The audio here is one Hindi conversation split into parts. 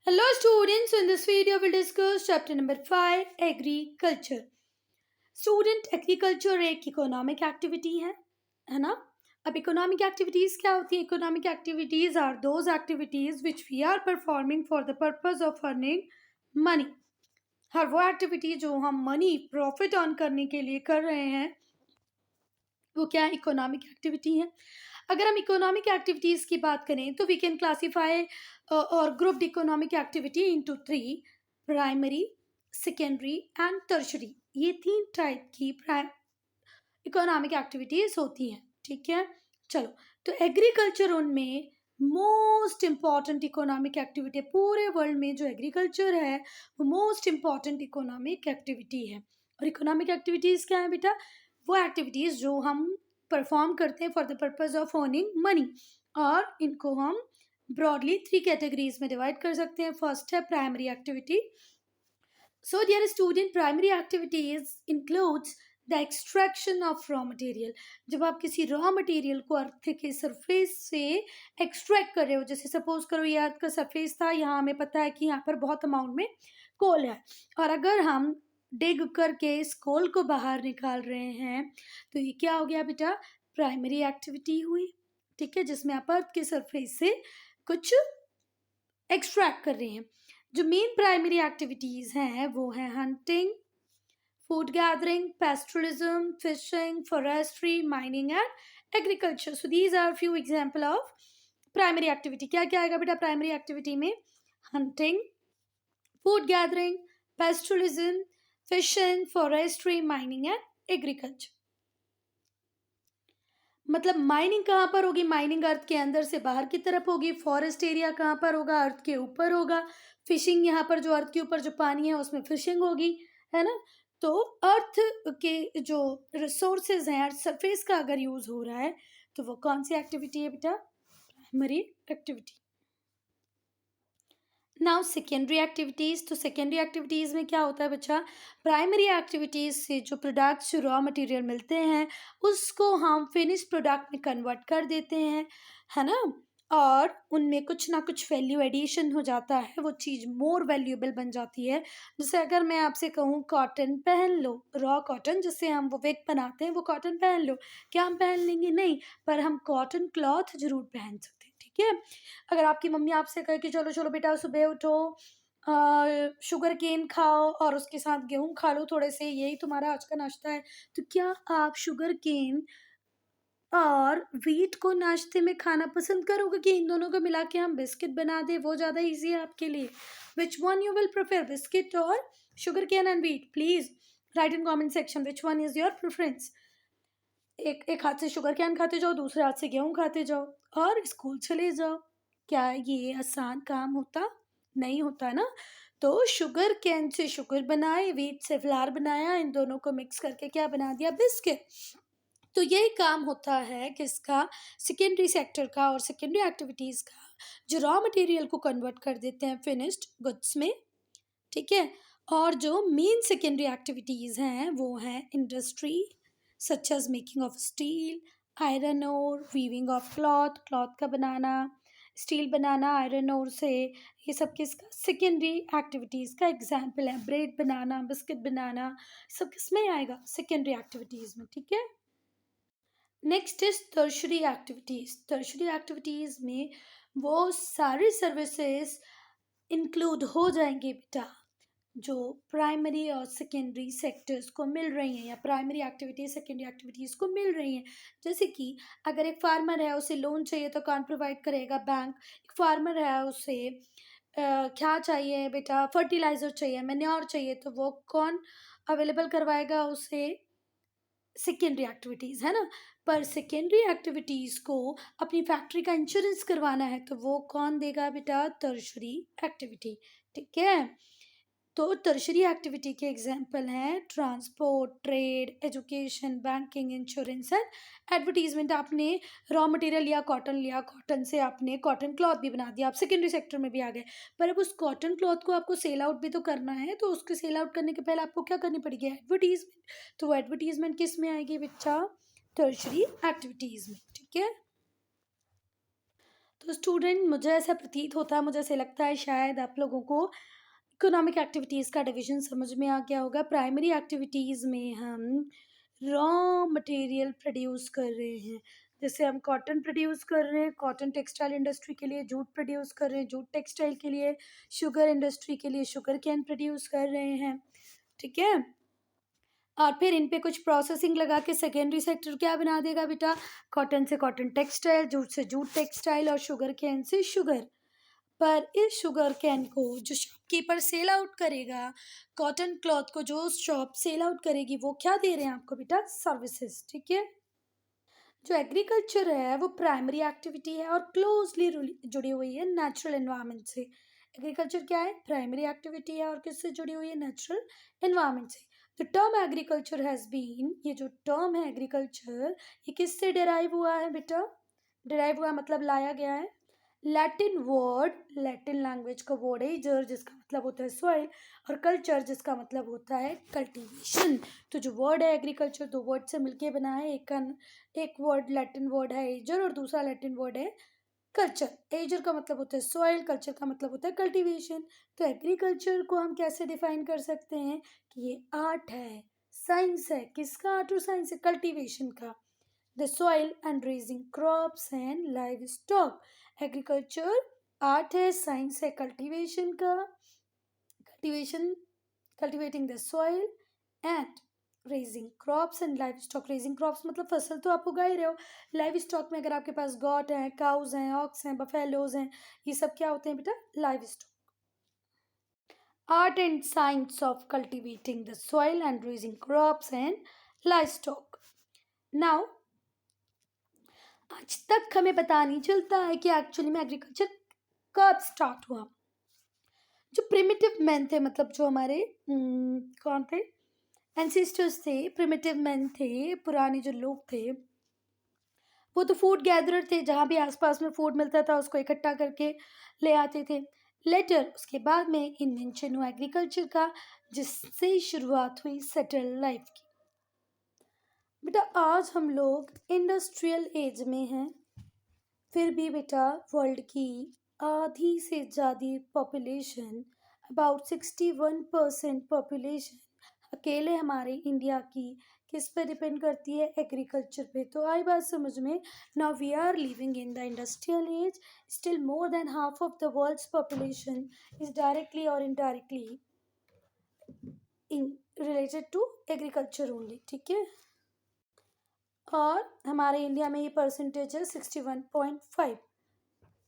Hello students, in this video we'll discuss chapter number 5 agriculture. Student agriculture एक इकोनॉमिक एक्टिविटी है ना। अब इकोनॉमिक एक्टिविटीज क्या होती है? Economic activities are those activities which we are performing for the purpose of earning money. हर वो एक्टिविटी जो हम मनी प्रॉफिट अर्न करने के लिए कर रहे हैं वो क्या है? इकोनॉमिक एक्टिविटी है। अगर हम इकोनॉमिक एक्टिविटीज़ की बात करें तो वी कैन क्लासीफाई और grouped economic activity into 3: primary, secondary and tertiary. ये 3 टाइप की इकोनॉमिक एक्टिविटीज़ होती हैं, ठीक है। चलो, तो एग्रीकल्चर उनमें मोस्ट इम्पॉर्टेंट इकोनॉमिक एक्टिविटी है। पूरे वर्ल्ड में जो एग्रीकल्चर है वो मोस्ट इम्पॉर्टेंट इकोनॉमिक एक्टिविटी है। और इकोनॉमिक एक्टिविटीज़ क्या है बेटा? वो एक्टिविटीज़ जो हम परफॉर्म करते हैं for the purpose of earning money, और इनको हम ब्रॉडली 3 कैटेगरीज में डिवाइड कर सकते हैं। फर्स्ट है primary activity. So dear student, primary activities includes the extraction of raw material. जब आप किसी रॉ मटेरियल को अर्थ के सरफेस से एक्सट्रैक्ट कर रहे हो, जैसे सपोज करो ये अर्थ का सरफेस था, यहाँ हमें पता है कि यहाँ पर बहुत अमाउंट में कोल है, और अगर हम डिग करके इस कोल को बाहर निकाल रहे हैं तो ये क्या हो गया बेटा? प्राइमरी एक्टिविटी हुई, ठीक है, जिसमें आप अर्थ के सरफेस से कुछ एक्सट्रैक्ट कर रहे हैं। जो मेन प्राइमरी एक्टिविटीज़ हैं वो है hunting, food gathering, pastoralism, fishing, forestry, mining and agriculture. So these are few example of primary activity. क्या क्या आएगा बेटा प्राइमरी एक्टिविटी में? Hunting, food gathering, pastoralism, fishing, forestry, mining and agriculture. मतलब माइनिंग कहाँ पर होगी? माइनिंग अर्थ के अंदर से बाहर की तरफ होगी। फॉरेस्ट एरिया कहाँ पर होगा? अर्थ के ऊपर होगा। फिशिंग, यहाँ पर जो अर्थ के ऊपर जो पानी है उसमें फिशिंग होगी, है ना। तो अर्थ के जो रिसोर्सेज हैं, अर्थ सरफेस का अगर यूज हो रहा है तो वो कौन सी एक्टिविटी है बेटा? Primary activity. Now secondary activities. तो सेकेंडरी एक्टिविटीज़ में क्या होता है बच्चा? प्राइमरी एक्टिविटीज़ से जो प्रोडक्ट्स, जो रॉ मटेरियल मिलते हैं उसको हम फिनिश प्रोडक्ट में कन्वर्ट कर देते हैं, है ना, और उनमें कुछ ना कुछ वैल्यू एडिशन हो जाता है, वो चीज़ मोर वैल्यूएबल बन जाती है। जैसे अगर मैं आपसे कहूँ कॉटन पहन लो, रॉ कॉटन जिससे हम वो विग बनाते हैं वो कॉटन पहन लो, क्या हम पहन लेंगे? नहीं, पर हम कॉटन क्लॉथ जरूर पहन सकते हैं, ठीक है। अगर आपकी मम्मी आपसे कहे कि चलो चलो बेटा सुबह उठो, शुगर केन खाओ और उसके साथ गेहूं खा लो थोड़े से, यही तुम्हारा आज का नाश्ता है, तो क्या आप शुगर केन और व्हीट को नाश्ते में खाना पसंद करोगे कि इन दोनों को मिला के हम बिस्किट बना दे? वो ज़्यादा ईजी है आपके लिए। Which one you will prefer, biscuit और sugar cane and wheat? Please write in comment section which one is your preference. एक हाथ से शुगर कैन खाते जाओ, दूसरे हाथ से गेहूं खाते जाओ और स्कूल चले जाओ। क्या ये आसान काम होता? नहीं होता ना। तो शुगर कैन से शुगर बनाए, व्हीट से फ्लावर बनाया, इन दोनों को मिक्स करके क्या बना दिया? बिस्किट। तो यही काम होता है किसका? सेकेंडरी सेक्टर का और सेकेंडरी एक्टिविटीज़ का, जो रॉ मटेरियल को कन्वर्ट कर देते हैं फिनिश्ड गुड्स में, ठीक है। और जो मेन सेकेंडरी एक्टिविटीज़ हैं वो हैं industry, such as making of steel, iron ore, weaving of cloth, cloth का बनाना, स्टील बनाना आयरन ओर से, ये सब किसका? सेकेंडरी एक्टिविटीज़ का एग्जाम्पल है। ब्रेड बनाना, बिस्किट बनाना, सब किस में आएगा? सेकेंडरी एक्टिविटीज़ में, ठीक है। Next is tertiary activities. Tertiary activities में वो सारी सर्विसेज इंक्लूड हो जाएंगे बेटा जो प्राइमरी और सेकेंडरी सेक्टर्स को मिल रही हैं, या प्राइमरी एक्टिविटीज़ सेकेंडरी एक्टिविटीज़ को मिल रही हैं। जैसे कि अगर एक फार्मर है, उसे लोन चाहिए तो कौन प्रोवाइड करेगा? बैंक। एक फार्मर है, उसे क्या चाहिए बेटा? फर्टिलाइज़र चाहिए, मैन्योर चाहिए, तो वो कौन अवेलेबल करवाएगा उसे? सेकेंडरी एक्टिविटीज़, है ना। पर सेकेंडरी एक्टिविटीज़ को अपनी फैक्ट्री का इंश्योरेंस करवाना है तो वो कौन देगा बेटा? टर्शरी एक्टिविटी, ठीक है। तो टर्शरी एक्टिविटी के एग्जाम्पल हैं transport, trade, education, banking, insurance and advertisement. आपने रॉ मटेरियल लिया, कॉटन से आपने कॉटन क्लॉथ भी बना दिया, आप सेकेंडरी सेक्टर में भी आ गए। पर अब उस कॉटन क्लॉथ को आपको सेल आउट भी तो करना है, तो उसके सेल आउट करने के पहले आपको क्या करनी पड़ेगी? एडवर्टीजमेंट। तो वो एडवर्टीजमेंट किस में आएगी बच्चा? टर्शरी एक्टिविटीज़ में, ठीक है। तो स्टूडेंट, मुझे ऐसा प्रतीत होता है, मुझे ऐसे लगता है शायद आप लोगों को इकोनॉमिक एक्टिविटीज़ का डिवीज़न समझ में आ गया होगा। प्राइमरी एक्टिविटीज़ में हम रॉ मटेरियल प्रोड्यूस कर रहे हैं। जैसे हम कॉटन प्रोड्यूस कर रहे हैं, कॉटन टेक्सटाइल इंडस्ट्री के लिए जूट प्रोड्यूस कर रहे हैं, जूट टेक्सटाइल के लिए, शुगर इंडस्ट्री के लिए शुगर केन प्रोड्यूस कर रहे हैं, ठीक है? और फिर इन पे कुछ प्रोसेसिंग लगा के सेकेंडरी सेक्टर क्या बना देगा बेटा? कॉटन से कॉटन टेक्सटाइल, जूट से जूट टेक्सटाइल और शुगर केन से शुगर। पर इस शुगर केन को जो शॉपकीपर सेल आउट करेगा, कॉटन क्लॉथ को जो शॉप सेल आउट करेगी, वो क्या दे रहे हैं आपको बेटा? सर्विसेज, ठीक है? जो एग्रीकल्चर है वो प्राइमरी एक्टिविटी है और क्लोजली जुड़ी हुई है नेचुरल एनवायरनमेंट से। एग्रीकल्चर क्या है? प्राइमरी एक्टिविटी है और किससे जुड़ी हुई है? नेचुरल एनवायरनमेंट से। The term agriculture has been, ये जो टर्म है एग्रीकल्चर, ये किससे डिराइव हुआ है बेटा? डिराइव हुआ मतलब लाया गया है लैटिन वर्ड, लैटिन लैंग्वेज का वर्ड है जर, जिसका मतलब होता है सॉइल, और कल्चर जिसका मतलब होता है कल्टीवेशन। तो जो वर्ड है एग्रीकल्चर, दो वर्ड से मिलके बना है। एक वर्ड लैटिन वर्ड है एजर और दूसरा लैटिन वर्ड है कल्चर। एजर का मतलब होता है सॉइल, कल्चर का मतलब होता है कल्टीवेशन। तो एग्रीकल्चर को हम कैसे डिफाइन कर सकते हैं कि ये आर्ट है, साइंस है। किसका आर्ट और साइंस है? कल्टीवेशन का। the soil and raising crops and livestock। Agriculture art है, साइंस है कल्टीवेशन का, cultivation, cultivating the soil and raising crops and live stock. Raising crops मतलब फसल तो आप उगा ही रहे हो। लाइव स्टॉक में अगर आपके पास गॉट हैं, काउज हैं, ऑक्स हैं, बफेलोज हैं, ये सब क्या होते हैं बेटा? Live stock. Art and science of cultivating the soil and raising crops and live stock. Now आज तक हमें पता नहीं चलता है कि एक्चुअली में एग्रीकल्चर कब स्टार्ट हुआ। जो प्रिमिटिव मैन थे, मतलब जो हमारे कौन थे? एंसेस्टर्स थे, प्रिमिटिव मैन थे, पुराने जो लोग थे, वो तो फूड गैदरर थे। जहाँ भी आसपास में फूड मिलता था उसको इकट्ठा करके ले आते थे। लेटर उसके बाद में इन्वेंशन हुआ एग्रीकल्चर का, जिससे शुरुआत हुई सेटल लाइफ की। बेटा आज हम लोग इंडस्ट्रियल एज में हैं, फिर भी बेटा वर्ल्ड की आधी से ज़्यादा पॉपुलेशन, अबाउट 61% पॉपुलेशन अकेले हमारे इंडिया की किस पे डिपेंड करती है? एग्रीकल्चर पे। तो आई बात समझ में? Now we are living in the industrial age, still more than half of the world's population is directly और indirectly in related to agriculture only, ठीक है? और हमारे इंडिया में ये परसेंटेज है 61.5।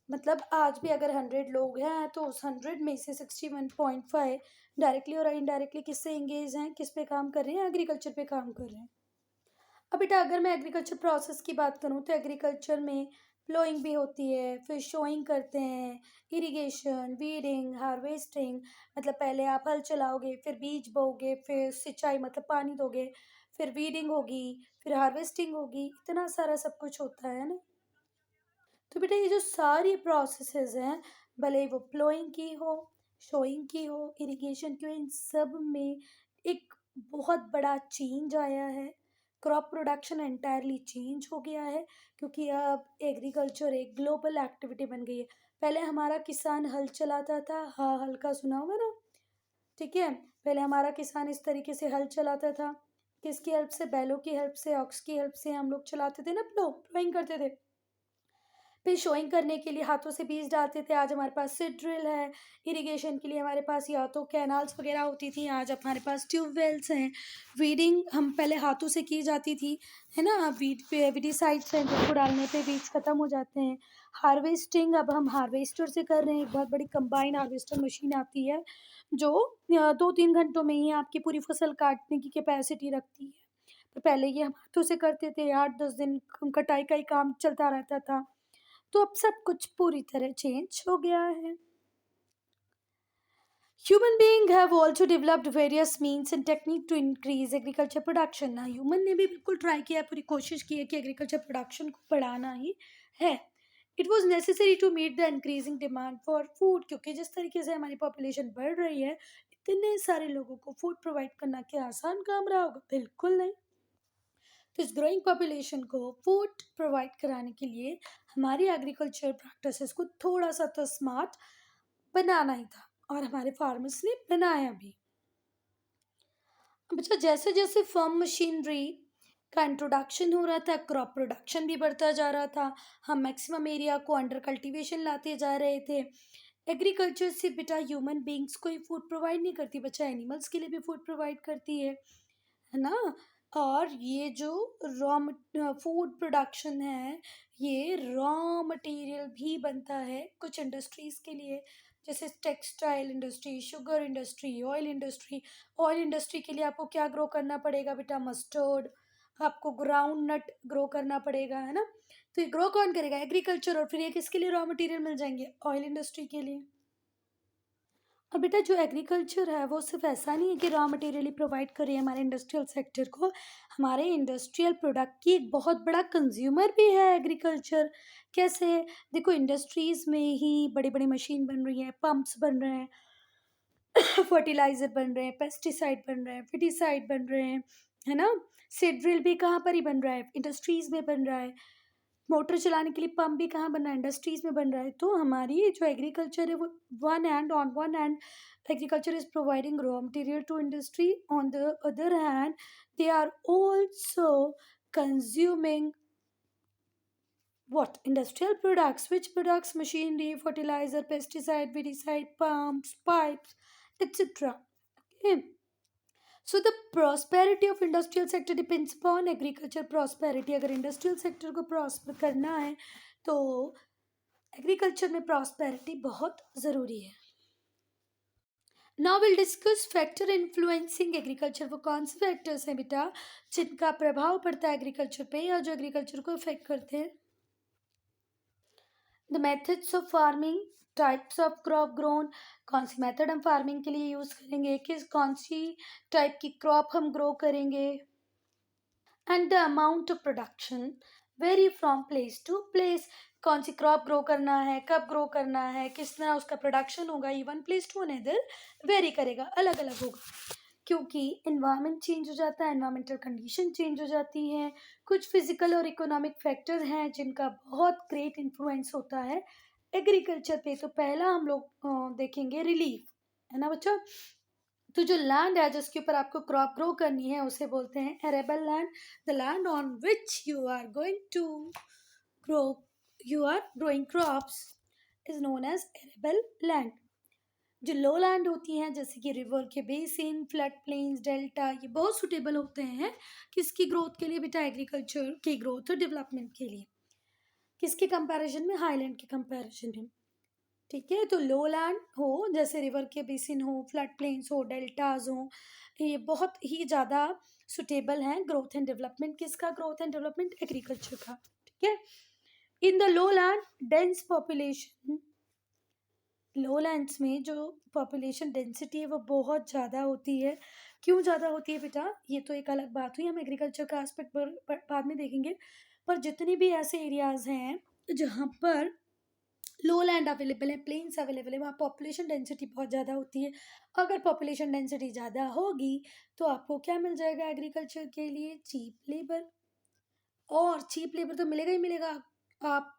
मतलब आज भी अगर 100 लोग हैं तो उस 100 में से 61.5 डायरेक्टली और इनडायरेक्टली किससे इंगेज हैं? किस पे काम कर रहे हैं? एग्रीकल्चर पे काम कर रहे हैं। अब बेटा अगर मैं एग्रीकल्चर प्रोसेस की बात करूँ तो एग्रीकल्चर में प्लोइंग भी होती है, फिर शोइंग करते हैं, इरिगेशन, वीडिंग, हार्वेस्टिंग। मतलब पहले आप हल चलाओगे, फिर बीज बोओगे, फिर सिंचाई मतलब पानी दोगे, फिर वीडिंग होगी, फिर हार्वेस्टिंग होगी। इतना सारा सब कुछ होता है ना। तो बेटा ये जो सारी प्रोसेसेस हैं, भले वो प्लोइंग की हो, शोइंग की हो, इरिगेशन की हो, इन सब में एक बहुत बड़ा चेंज आया है। क्रॉप प्रोडक्शन एंटायरली चेंज हो गया है, क्योंकि अब एग्रीकल्चर एक ग्लोबल एक्टिविटी बन गई है। पहले हमारा किसान हल चलाता था, हाँ हल का सुना होगा ना, ठीक है? पहले हमारा किसान इस तरीके से हल चलाता था, किसकी हेल्प से? बैलों की हेल्प से, ऑक्स की हेल्प से हम लोग चलाते थे ना, प्लोइंग करते थे। फिर शोइंग करने के लिए हाथों से बीज डालते थे। आज हमारे पास सीड ड्रिल है। इरिगेशन के लिए हमारे पास या तो कैनाल्स वगैरह होती थी, आज हमारे पास ट्यूबवेल्स हैं। वीडिंग हम पहले हाथों से की जाती थी, है ना? वीडिसाइड्स हैं जिसको डालने पे बीज खत्म हो जाते हैं। हार्वेस्टिंग अब हम हार्वेस्टर से कर रहे हैं। एक बहुत बड़ी कंबाइन हार्वेस्टर मशीन आती है जो 2-3 घंटों में ही आपकी पूरी फसल काटने की कैपेसिटी रखती है। तो पहले ये हम हाथों से करते थे, 8-10 दिन कटाई का ही काम चलता रहता था। तो अब सब कुछ पूरी तरह चेंज हो गया है। Human being have also developed various means and technique to increase agriculture production। ना ह्यूमन ने भी बिल्कुल ट्राई किया, पूरी कोशिश की है कि एग्रीकल्चर प्रोडक्शन को बढ़ाना ही है। It was necessary to meet the increasing demand for food, क्योंकि जिस तरीके से हमारी पॉपुलेशन बढ़ रही है, इतने सारे लोगों को फूड प्रोवाइड करना क्या आसान काम रहा होगा? बिल्कुल नहीं। तो इस ग्रोइंग पॉपुलेशन को फूड प्रोवाइड कराने के लिए हमारी एग्रीकल्चर प्रैक्टिसेस को थोड़ा सा तो स्मार्ट बनाना ही था, और हमारे फार्मर्स ने बनाया भी। बच्चा जैसे जैसे फार्म मशीनरी का इंट्रोडक्शन हो रहा था, क्रॉप प्रोडक्शन भी बढ़ता जा रहा था, हम मैक्सिमम एरिया को अंडर कल्टीवेशन लाते जा रहे थे। एग्रीकल्चर से बेटा ह्यूमन बींग्स को ही फूड प्रोवाइड नहीं करती बच्चा, एनिमल्स के लिए भी फूड प्रोवाइड करती है ना। और ये जो रॉ फूड प्रोडक्शन है, ये रॉ मटेरियल भी बनता है कुछ इंडस्ट्रीज के लिए, जैसे textile industry, sugar industry, oil industry. Oil industry के लिए आपको क्या ग्रो करना पड़ेगा बेटा? मस्टर्ड, आपको ग्राउंड नट ग्रो करना पड़ेगा, है ना। तो ये ग्रो कौन करेगा? एग्रीकल्चर। और फिर ये किसके लिए रॉ मटेरियल मिल जाएंगे? ऑयल इंडस्ट्री के लिए। और बेटा जो एग्रीकल्चर है वो सिर्फ ऐसा नहीं है कि रॉ मटेरियल ही प्रोवाइड कर रही है हमारे इंडस्ट्रियल सेक्टर को, हमारे इंडस्ट्रियल प्रोडक्ट की एक बहुत बड़ा कंज्यूमर भी है एग्रीकल्चर। कैसे? देखो इंडस्ट्रीज में ही बड़ी बड़ी मशीन बन रही है, पंप्स बन रहे हैं, फर्टिलाइजर बन रहे हैं, पेस्टिसाइड बन रहे हैं, फिटिसाइड बन रहे हैं, है ना। सीड ड्रिल भी कहाँ पर ही बन रहा है? इंडस्ट्रीज में बन रहा है। मोटर चलाने के लिए पंप भी कहाँ बन रहा है? इंडस्ट्रीज में बन रहा है। तो हमारी जो एग्रीकल्चर है वो one hand agriculture is providing raw material to industry, on the other hand they are also consuming what? Industrial products. Which products? Machinery, fertilizer, pesticide, weedicide, pumps, pipes, etc. Okay. So the prosperity of industrial sector depends upon agriculture prosperity. अगर industrial sector को prosper करना है तो एग्रीकल्चर में प्रॉस्पेरिटी बहुत ज़रूरी है। Now will discuss factor influencing agriculture. वो कौन से फैक्टर्स हैं बेटा जिनका प्रभाव पड़ता है एग्रीकल्चर पे या जो एग्रीकल्चर को इफेक्ट करते हैं? The methods of farming, types of crop grown, कौन सी मेथड हम फार्मिंग के लिए यूज़ करेंगे, कौन सी टाइप की क्रॉप हम ग्रो करेंगे, and the amount of production vary from place to place. कौन सी क्रॉप ग्रो करना है, कब ग्रो करना है, किस तरह उसका प्रोडक्शन होगा, ये one place to another vary करेगा, अलग अलग होगा, क्योंकि इन्वायरमेंट चेंज हो जाता है, इन्वायरमेंटल कंडीशन चेंज हो जाती हैं। कुछ फिजिकल और इकोनॉमिक फैक्टर हैं जिनका बहुत ग्रेट इन्फ्लुएंस होता है एग्रीकल्चर पे। तो पहला हम लोग देखेंगे रिलीफ, है ना बच्चा। तो जो लैंड है जिसके ऊपर आपको क्रॉप ग्रो करनी है उसे बोलते हैं arable land. The land on which you are going to grow you are growing crops is known as arable land. जो लो लैंड होती हैं जैसे कि रिवर के बेसिन, फ्लड प्लेन्स, डेल्टा, ये बहुत सुटेबल होते हैं किसकी ग्रोथ के लिए बेटा? एग्रीकल्चर की ग्रोथ और डेवलपमेंट के लिए। किसके कंपैरिजन में? हाईलैंड के कंपैरिजन में। ठीक है, तो लो लैंड हो जैसे रिवर के बेसिन हो, फ्लड प्लेन्स हो, डेल्टाज हो, ये बहुत ही ज़्यादा सुटेबल हैं ग्रोथ एंड डेवलपमेंट। किसका ग्रोथ एंड डेवलपमेंट? एग्रीकल्चर का। ठीक है। In the low land dense population, lowlands में जो पॉपुलेशन डेंसिटी है वो बहुत ज़्यादा होती है। क्यों ज़्यादा होती है बेटा? ये तो एक अलग बात हुई, हम एग्रीकल्चर का एस्पेक्ट बाद में देखेंगे। पर जितने भी ऐसे एरियाज़ हैं जहाँ पर लो लैंड अवेलेबल है, प्लेन्स अवेलेबल है, वहाँ पॉपुलेशन डेंसिटी बहुत ज़्यादा होती है। अगर पॉपुलेशन डेंसिटी ज़्यादा होगी तो आपको क्या मिल जाएगा एग्रीकल्चर के लिए? Cheap labour. और चीप लेबर तो मिलेगा ही मिलेगा, आप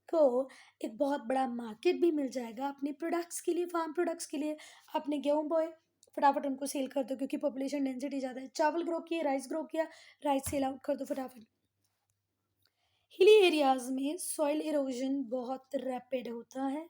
को एक बहुत बड़ा मार्केट भी मिल जाएगा अपने प्रोडक्ट्स के लिए, फार्म प्रोडक्ट्स के लिए। आपने गेहूं बोए, फटाफट उनको सेल कर दो क्योंकि पॉपुलेशन डेंसिटी ज़्यादा है। चावल ग्रो किया, राइस ग्रो किया, राइस सेल आउट कर दो फटाफट। हिली एरियाज में सॉइल इरोजन बहुत रैपिड होता है।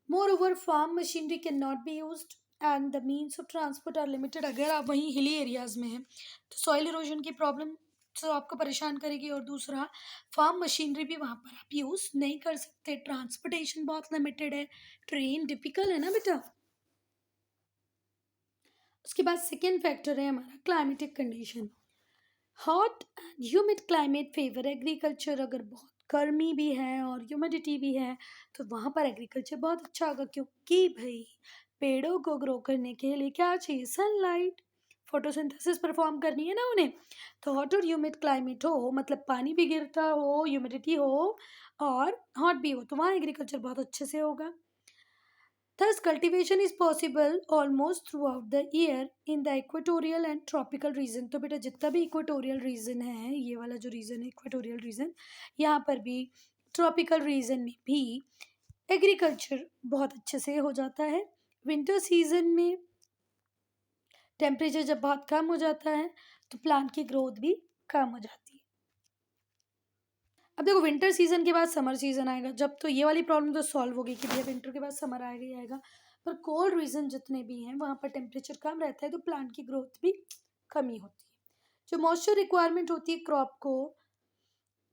Moreover farm machinery cannot be used and the means of transport are limited. अगर आप वहीं हिली एरियाज में हैं तो सॉइल इरोजन की प्रॉब्लम तो आपको परेशान करेगी, और दूसरा फार्म मशीनरी भी वहाँ पर आप यूज़ नहीं कर सकते, ट्रांसपोर्टेशन बहुत लिमिटेड है, ट्रेन डिफिकल्ट है ना बेटा। उसके बाद सेकेंड फैक्टर है हमारा climatic condition. Hot and humid climate favour agriculture. अगर बहुत गर्मी भी है और ह्यूमिडिटी भी है तो वहाँ पर एग्रीकल्चर बहुत अच्छा होगा, क्योंकि भाई पेड़ों को ग्रो करने के लिए क्या चाहिए? सनलाइट, फोटोसिंथेसिस परफॉर्म करनी है ना उन्हें। तो हॉट और ह्यूमिड क्लाइमेट हो मतलब पानी भी गिरता हो, ह्यूमिडिटी हो और हॉट भी हो, तो वहाँ एग्रीकल्चर बहुत अच्छे से होगा। Thus, cultivation is possible almost throughout the year in the equatorial and tropical region. तो बेटा जितना भी इक्वेटोरियल रीजन है, ये वाला जो रीजन है इक्वेटोरियल रीजन, यहाँ पर भी ट्रॉपिकल रीजन में भी एग्रीकल्चर बहुत अच्छे से हो जाता है। विंटर सीजन में टेम्परेचर जब बहुत कम हो जाता है तो प्लांट की ग्रोथ भी कम हो जाती है। अब देखो विंटर सीजन के बाद समर सीजन आएगा, जब तो ये वाली प्रॉब्लम तो सॉल्व होगी कि भैया विंटर के बाद समर आएगा ही आएगा। पर कोल्ड रीजन जितने भी हैं वहाँ पर टेम्परेचर कम रहता है तो प्लांट की ग्रोथ भी कमी होती है। जो मॉइस्चर रिक्वायरमेंट होती है क्रॉप को,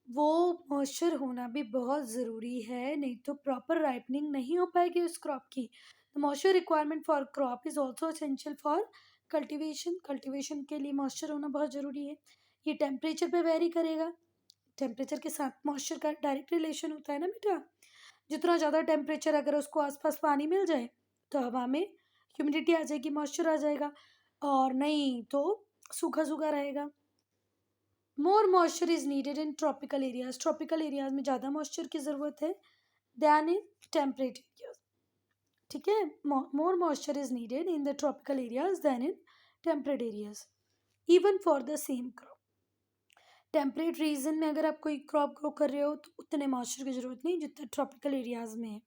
वो मॉइस्चर होना भी बहुत ज़रूरी है, नहीं तो प्रॉपर राइपनिंग नहीं हो पाएगी उस क्रॉप की। The moisture requirement for crop is also essential for cultivation. Cultivation के लिए मॉइस्चर होना बहुत ज़रूरी है। ये टेम्परेचर पे वेरी करेगा, टेम्परेचर के साथ मॉइस्चर का डायरेक्ट रिलेशन होता है ना बेटा। जितना ज़्यादा टेम्परेचर अगर उसको आसपास पानी मिल जाए तो हवा में ह्यूमिडिटी आ जाएगी, मॉइस्चर आ जाएगा, और नहीं तो सूखा सूखा रहेगा। मोर moisture is needed in tropical areas. Tropical areas में ज़्यादा मॉइस्चर की ज़रूरत है दैन इन टेम्परेट एरियाज। ठीक है, more moisture is needed in the tropical areas than in temperate areas, even for the same crop. Temperate region में अगर आप कोई क्रॉप ग्रो कर रहे हो तो उतने मॉइस्चर की ज़रूरत नहीं जितना ट्रॉपिकल एरियाज में है।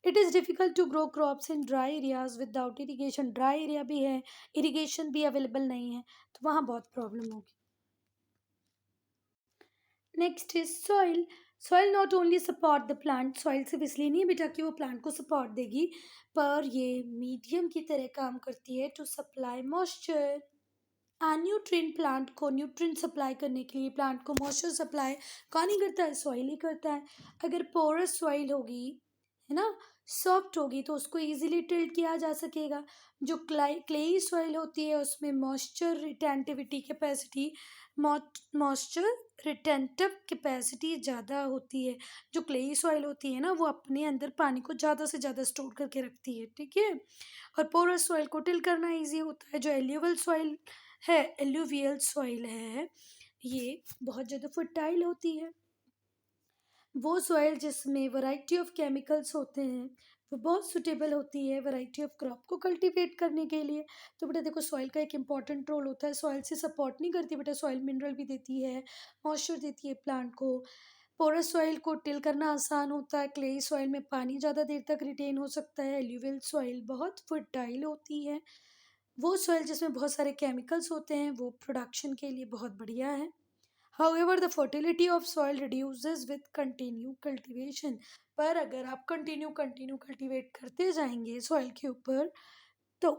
It is difficult to grow crops in dry areas without irrigation. Dry area भी है, इरीगेशन भी अवेलेबल नहीं है, तो वहाँ बहुत प्रॉब्लम होगी। Next is soil. Soil not only support the plant, soil सिर्फ इसलिए नहीं है बेटा कि वो प्लांट को सपोर्ट देगी, पर ये मीडियम की तरह काम करती है to supply moisture. Nutrient, plant को न्यूट्रिएंट सप्लाई करने के लिए प्लांट को मॉइस्चर सप्लाई कौन ही करता है? सॉइल ही करता है। अगर पोरस सॉइल होगी, है ना, सॉफ्ट होगी, तो उसको इजीली टिल्ट किया जा सकेगा। जो क्लेई सॉइल होती है उसमें moisture retentivity capacity, moisture retentive capacity ज़्यादा होती है। जो क्लेई सॉइल होती है ना, वो अपने अंदर पानी को ज़्यादा से ज़्यादा स्टोर करके रखती है, ठीक है। और पोरस सॉइल को टिल करना ईजी होता है। जो एल्यूवल सॉइल है, एल्यूवियल सॉइल है, ये बहुत ज़्यादा फर्टाइल होती है। वो सॉइल जिसमें वैरायटी ऑफ केमिकल्स होते हैं वो बहुत सुटेबल होती है वैरायटी ऑफ क्रॉप को कल्टीवेट करने के लिए। तो बेटा देखो सॉइल का एक इम्पॉर्टेंट रोल होता है। सॉइल से सपोर्ट नहीं करती बेटा, सॉइल मिनरल भी देती है, मॉइस्चर देती है प्लांट को। पोरस सॉइल को टिल करना आसान होता है। क्लेई सॉइल में पानी ज़्यादा देर तक रिटेन हो सकता है। एल्यूवियल सॉइल बहुत फर्टाइल होती है। वो सॉइल जिसमें बहुत सारे केमिकल्स होते हैं वो प्रोडक्शन के लिए बहुत बढ़िया है। However, the fertility of soil reduces with continued cultivation. पर अगर आप कंटिन्यू कल्टीवेट करते जाएंगे सॉइल के ऊपर तो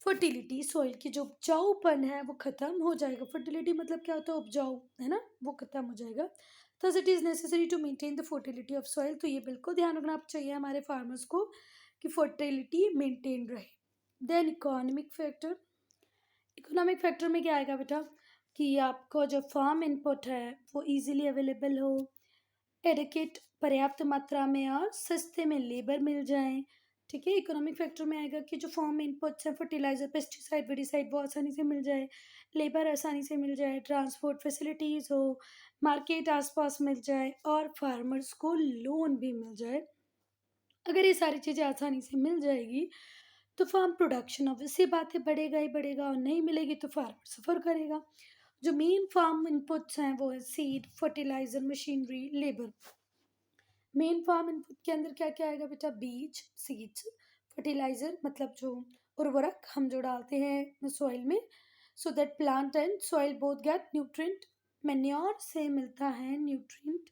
फर्टिलिटी, सॉइल की जो उपजाऊपन है वो खत्म हो जाएगा। फर्टिलिटी मतलब क्या होता है? उपजाऊ, है ना, वो खत्म हो जाएगा। thus it is necessary to maintain the fertility of soil। तो ये बिल्कुल ध्यान रखना चाहिए हमारे फार्मर्स को कि फर्टिलिटी मेंटेन रहे। Then economic factor. Economic factor में क्या आएगा बेटा कि आपको जो फार्म इनपुट है वो इजीली अवेलेबल हो, एडिकेट पर्याप्त मात्रा में और सस्ते में लेबर मिल जाए, ठीक है। इकोनॉमिक फैक्टर में आएगा कि जो फार्म इनपुट्स हैं, फर्टिलाइजर, पेस्टिसाइड, वेडिसाइड, वो आसानी से मिल जाए, लेबर आसानी से मिल जाए, ट्रांसपोर्ट फैसिलिटीज़ हो, मार्केट आसपास मिल जाए और फार्मर्स को लोन भी मिल जाए। अगर ये सारी चीज़ें आसानी से मिल जाएगी तो फार्म प्रोडक्शन ऑब्वियस सी बात है बढ़ेगा ही बढ़ेगा, और नहीं मिलेगी तो फार्मर सफ़र करेगा। जो मेन फार्म इनपुट्स हैं वो है seed, fertilizer, machinery, labour. Main farm input के अंदर क्या क्या आएगा बेटा? बीज, सीड्स, फर्टिलाइज़र मतलब जो उर्वरक हम जो डालते हैं सॉइल में, so that plant and soil both get nutrient. Manure से मिलता है न्यूट्रिएंट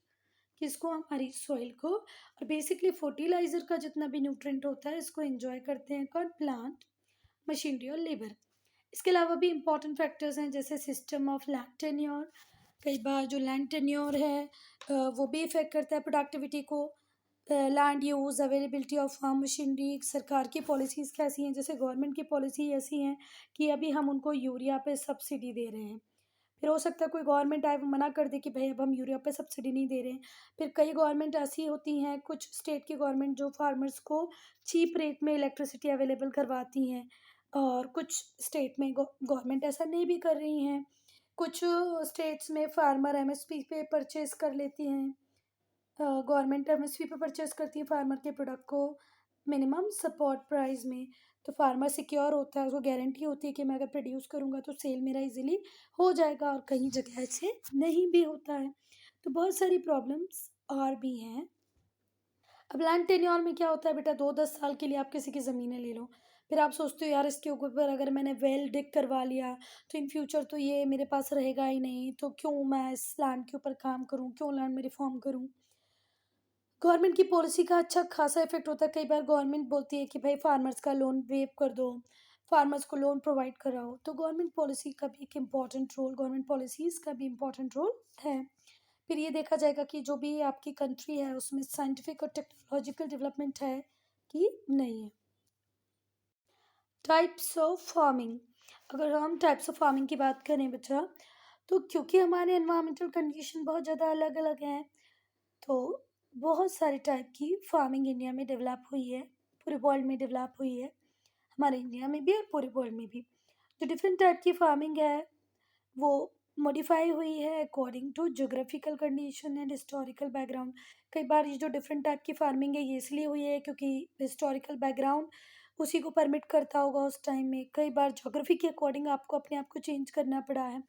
किसको? हमारी सॉइल को। और बेसिकली फर्टिलाइज़र का जितना भी न्यूट्रिएंट होता है इसको एंजॉय करते हैं कौन? प्लांट, मशीनरी और लेबर। इसके अलावा भी इंपॉर्टेंट फैक्टर्स हैं जैसे सिस्टम ऑफ लैंड टेन्योर। कई बार जो लैंड टेन्योर है वो भी इफेक्ट करता है प्रोडक्टिविटी को। Land use, availability of farm machinery, सरकार की पॉलिसीज़ कैसी हैं, जैसे गवर्नमेंट की पॉलिसी ऐसी हैं कि अभी हम उनको यूरिया पे सब्सिडी दे रहे हैं। फिर हो सकता है कोई गवर्नमेंट आए वो मना कर दे कि भाई अब हम यूरिया पे सब्सिडी नहीं दे रहे हैं। फिर कई गवर्नमेंट ऐसी होती हैं, कुछ स्टेट की गवर्नमेंट जो फार्मर्स को चीप रेट में इलेक्ट्रिसिटी अवेलेबल करवाती हैं, और कुछ स्टेट में गवर्नमेंट ऐसा नहीं भी कर रही हैं। कुछ स्टेट्स में फार्मर एमएसपी पे परचेज कर लेती हैं, गवर्नमेंट एमएसपी पे परचेज करती है फार्मर के प्रोडक्ट को, मिनिमम सपोर्ट प्राइस में। तो फार्मर सिक्योर होता है, उसको गारंटी होती है कि मैं अगर प्रोड्यूस करूँगा तो सेल मेरा इजीली हो जाएगा, और कहीं जगह से नहीं भी होता है। तो बहुत सारी प्रॉब्लम्स और भी हैं। अब लैंड टेन्योर में क्या होता है बेटा, 2-10 साल के लिए आप किसी की ज़मीनें ले लो, फिर आप सोचते हो यार इसके ऊपर अगर मैंने वेल डिग करवा लिया तो इन फ्यूचर तो ये मेरे पास रहेगा ही नहीं, तो क्यों मैं इस लैंड के ऊपर काम करूँ, क्यों लैंड में रिफॉर्म करूँ। गवर्नमेंट की पॉलिसी का अच्छा खासा इफेक्ट होता है। कई बार गवर्नमेंट बोलती है कि भाई फार्मर्स का लोन वेव कर दो, फार्मर्स को लोन प्रोवाइड कराओ। तो गवर्नमेंट पॉलिसी का भी एक इम्पॉर्टेंट रोल, गवर्नमेंट पॉलिसीज़ का भी इम्पॉर्टेंट रोल है। फिर ये देखा जाएगा कि जो भी आपकी कंट्री है उसमें साइंटिफिक और टेक्नोलॉजिकल डेवलपमेंट है कि नहीं है। टाइप्स ऑफ फार्मिंग, अगर हम टाइप्स ऑफ फार्मिंग की बात करें बच्चा, तो क्योंकि हमारे एनवायरमेंटल कंडीशन बहुत ज़्यादा अलग अलग हैं, तो बहुत सारे टाइप की फार्मिंग इंडिया में डेवलप हुई है, पूरे वर्ल्ड में डेवलप हुई है, हमारे इंडिया में भी और पूरे वर्ल्ड में भी। जो डिफरेंट टाइप की फार्मिंग है वो मॉडिफाई हुई है according to geographical condition and historical background. कई बार ये जो डिफरेंट टाइप की फार्मिंग है ये इसलिए हुई है क्योंकि हिस्टोरिकल बैकग्राउंड उसी को परमिट करता होगा उस टाइम में। कई बार ज्योग्राफी के अकॉर्डिंग आपको अपने आप को चेंज करना पड़ा है।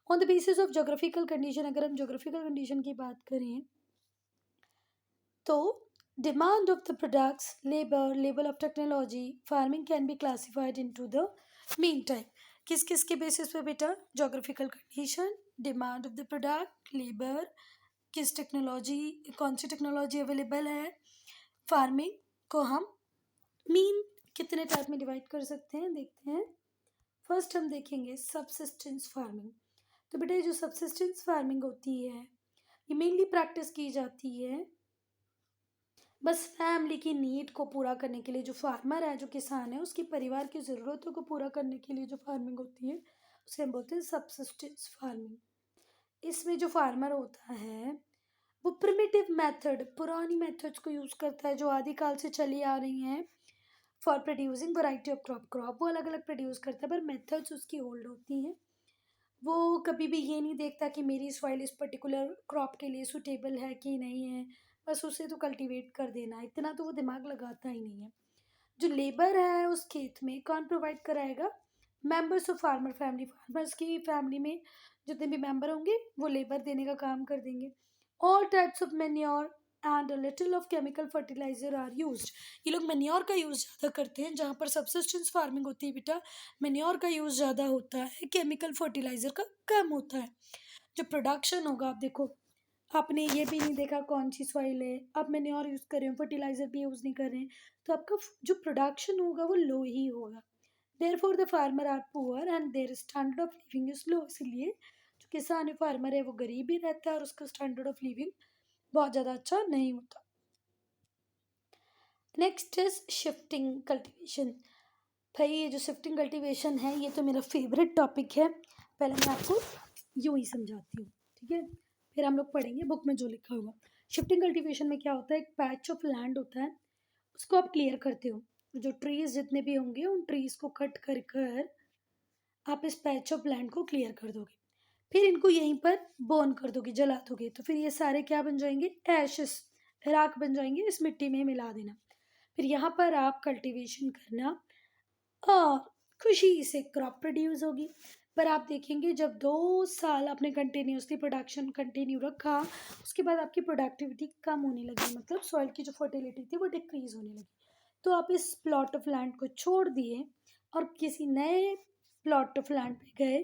On the basis of geographical condition, अगर हम ज्योग्राफिकल कंडीशन की बात करें तो demand of the products, labor, level of technology, farming can be classified into the mean type. किस किस के बेसिस पे बेटा, geographical condition, demand of the product, labour, किस टेक्नोलॉजी, कौन सी टेक्नोलॉजी अवेलेबल है, फार्मिंग को हम मीन कितने टाइप में डिवाइड कर सकते हैं देखते हैं। फर्स्ट हम देखेंगे सबसिस्टेंस फार्मिंग। तो बेटा ये जो सबसिस्टेंस फार्मिंग होती है ये मेनली प्रैक्टिस की जाती है बस फैमिली की नीड को पूरा करने के लिए। जो फार्मर है, जो किसान है, उसकी परिवार की ज़रूरतों को पूरा करने के लिए जो फार्मिंग होती है उसे हम बोलते हैं सबसिस्टेंस फार्मिंग। इसमें जो फार्मर होता है वो प्रिमिटिव मेथड, पुरानी मेथड्स को यूज़ करता है जो आदिकाल से चली आ रही हैं for producing variety of crop. वो अलग अलग प्रोड्यूस करता है पर मेथड्स उसकी ओल्ड होती हैं। वो कभी भी ये नहीं देखता कि मेरी सॉइल इस पर्टिकुलर क्रॉप के लिए सूटेबल है कि नहीं है, बस उसे तो कल्टीवेट कर देना, इतना तो वो दिमाग लगाता ही नहीं है। जो लेबर है उस खेत में कौन प्रोवाइड कराएगा, members of farmer family, farmers की फैमिली में जितने भी मेंबर होंगे वो लेबर देने का काम कर देंगे। All types of manure and little of chemical fertilizer are used. ये लोग मैन्योर का यूज़ ज़्यादा करते हैं। जहाँ पर सबसिस्टेंस फार्मिंग होती है बेटा मैन्योर का यूज़ ज़्यादा होता है, केमिकल फर्टिलाइजर का कम होता है। जो प्रोडक्शन होगा, आप देखो आपने ये भी नहीं देखा कौन सी सॉइल है, आप मैन्योर यूज़ कर रहे हो, फर्टिलाइज़र भी यूज़ नहीं कर रहे हैं, तो आपका जो प्रोडक्शन होगा वो लो ही होगा। Therefore the farmer are poor and their standard of living is low. इसलिए जो किसान है, फार्मर है, वो गरीब ही रहता है और उसका स्टैंडर्ड ऑफ लिविंग बहुत ज़्यादा अच्छा नहीं होता। Next is shifting cultivation. भाई ये जो शिफ्टिंग कल्टीवेशन है ये तो मेरा फेवरेट टॉपिक है। पहले मैं आपको यूँ ही समझाती हूँ, ठीक है, फिर हम लोग पढ़ेंगे बुक में जो लिखा हुआ। शिफ्टिंग कल्टीवेशन में क्या होता है, एक पैच ऑफ लैंड होता है, उसको आप क्लियर करते हो। जो ट्रीज जितने भी होंगे उन ट्रीज को कट कर कर आप इस पैच ऑफ लैंड को क्लियर कर दोगे, फिर इनको यहीं पर बर्न कर दोगे, जला दोगे, तो फिर ये सारे क्या बन जाएंगे, एशेस, राख बन जाएंगे, इस मिट्टी में मिला देना। फिर यहाँ पर आप कल्टीवेशन करना और खुशी से क्रॉप प्रोड्यूस होगी। पर आप देखेंगे जब 2 साल आपने कंटिन्यूसली प्रोडक्शन कंटिन्यू रखा उसके बाद आपकी प्रोडक्टिविटी कम होने लगी, मतलब सॉइल की जो फर्टिलिटी थी वो डिक्रीज होने लगी। तो आप इस प्लॉट ऑफ लैंड को छोड़ दिए और किसी नए प्लॉट ऑफ लैंड पे गए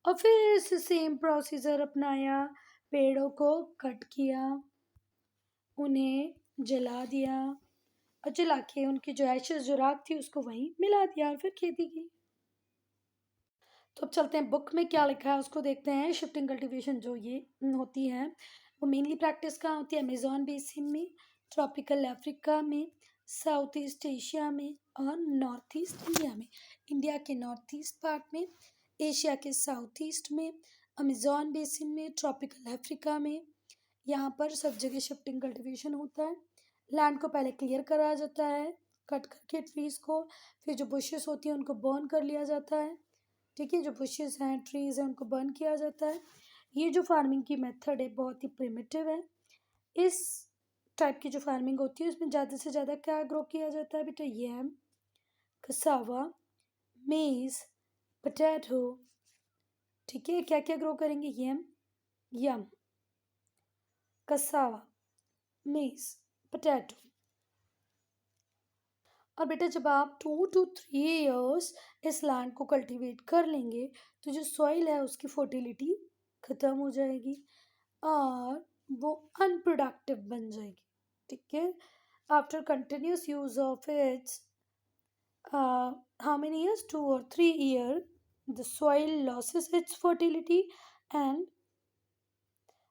और फिर से सेम प्रोसीजर अपनाया, पेड़ों को कट किया, उन्हें जला दिया और जला के उनकी जो एशेस, जो राख थी, उसको वहीं मिला दिया और फिर खेती की। तो अब चलते हैं बुक में क्या लिखा है उसको देखते हैं। शिफ्टिंग कल्टीवेशन जो ये होती है वो मेनली प्रैक्टिस कहाँ होती है, अमेजोन बेसिन में, ट्रॉपिकल अफ्रीका में, साउथ ईस्ट एशिया में और नॉर्थ ईस्ट इंडिया में। इंडिया के नॉर्थ ईस्ट पार्ट में, एशिया के साउथ ईस्ट में, अमेजोन बेसिन में, ट्रॉपिकल अफ्रीका में, यहाँ पर सब जगह शिफ्टिंग कल्टीवेशन होता है। लैंड को पहले क्लियर करा जाता है कट करके ट्रीज को, फिर जो बुशेस होती हैं उनको बर्न कर लिया जाता है, ठीक है, जो बुशेस हैं, ट्रीज हैं, उनको बर्न किया जाता है। ये जो फार्मिंग की मेथड है बहुत ही प्रिमिटिव है। इस टाइप की जो फार्मिंग होती है उसमें ज़्यादा से ज़्यादा क्या ग्रो किया जाता है बेटा? यम, कसावा, मेज, पोटैटो। ठीक है, क्या क्या ग्रो करेंगे? यम, कसावा, मेज, पोटैटो। और बेटा जब आप 2 to 3 years इस लैंड को कल्टीवेट कर लेंगे तो जो सॉइल है उसकी फर्टिलिटी ख़त्म हो जाएगी और वो अनप्रोडक्टिव बन जाएगी। ठीक है, after continuous use of its how many years? 2 or 3 year, the soil loses its fertility and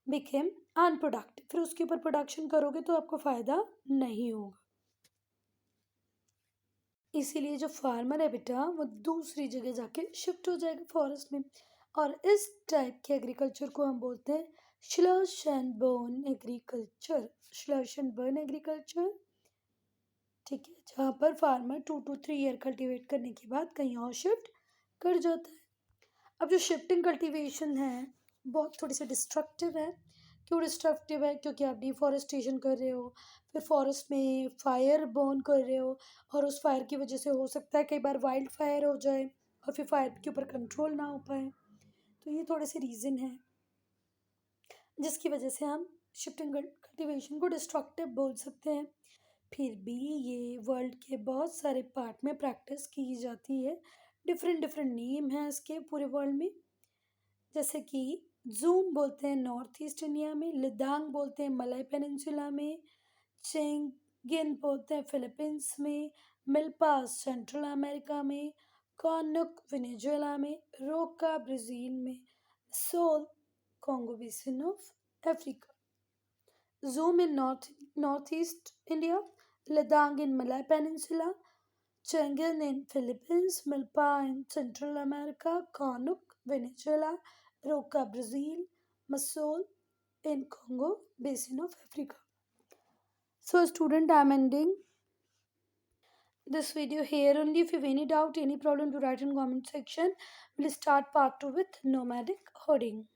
became unproductive. फिर उसके ऊपर प्रोडक्शन करोगे तो आपको फ़ायदा नहीं होगा। इसीलिए जो फार्मर है बेटा वो दूसरी जगह जाके शिफ्ट हो जाएगा फॉरेस्ट में। और इस टाइप के एग्रीकल्चर को हम बोलते हैं slash and burn agriculture. Slash and burn agriculture, ठीक है, जहाँ पर फार्मर 2 to 3 year कल्टीवेट करने के बाद कहीं और शिफ्ट कर जाता है। अब जो शिफ्टिंग कल्टीवेशन है बहुत थोड़ी सी डिस्ट्रक्टिव है। क्यों डिस्ट्रक्टिव है? क्योंकि आप डिफॉरेस्टेशन कर रहे हो, फिर फॉरेस्ट में फायर बर्न कर रहे हो और उस फायर की वजह से हो सकता है कई बार वाइल्ड फायर हो जाए और फिर फायर के ऊपर कंट्रोल ना हो पाए। तो ये थोड़े से रीज़न है जिसकी वजह से हम शिफ्टिंग कल्टीवेशन को डिस्ट्रक्टिव बोल सकते हैं। फिर भी ये वर्ल्ड के बहुत सारे पार्ट में प्रैक्टिस की जाती है। डिफरेंट डिफरेंट नेम है इसके पूरे वर्ल्ड में, जैसे कि जूम बोलते हैं नॉर्थ ईस्ट इंडिया में, लिदांग बोलते हैं मलय पेनिनसुला में, चेंगिन बोलते हैं फिलीपींस में, मिल्पास सेंट्रल अमेरिका में, कॉनुक वेनेजुएला में, रोका ब्राज़ील में, सोल Congo basin of Africa. Zoom in northeast India, Ladang in Malay Peninsula, Changin in Philippines, Milpa in Central America, Konuk, Venezuela, Roca, Brazil, Masol in Congo Basin of Africa. So student, I'm ending this video here only. If you have any doubt, any problem, to write in comment section. We'll start part 2 with nomadic herding.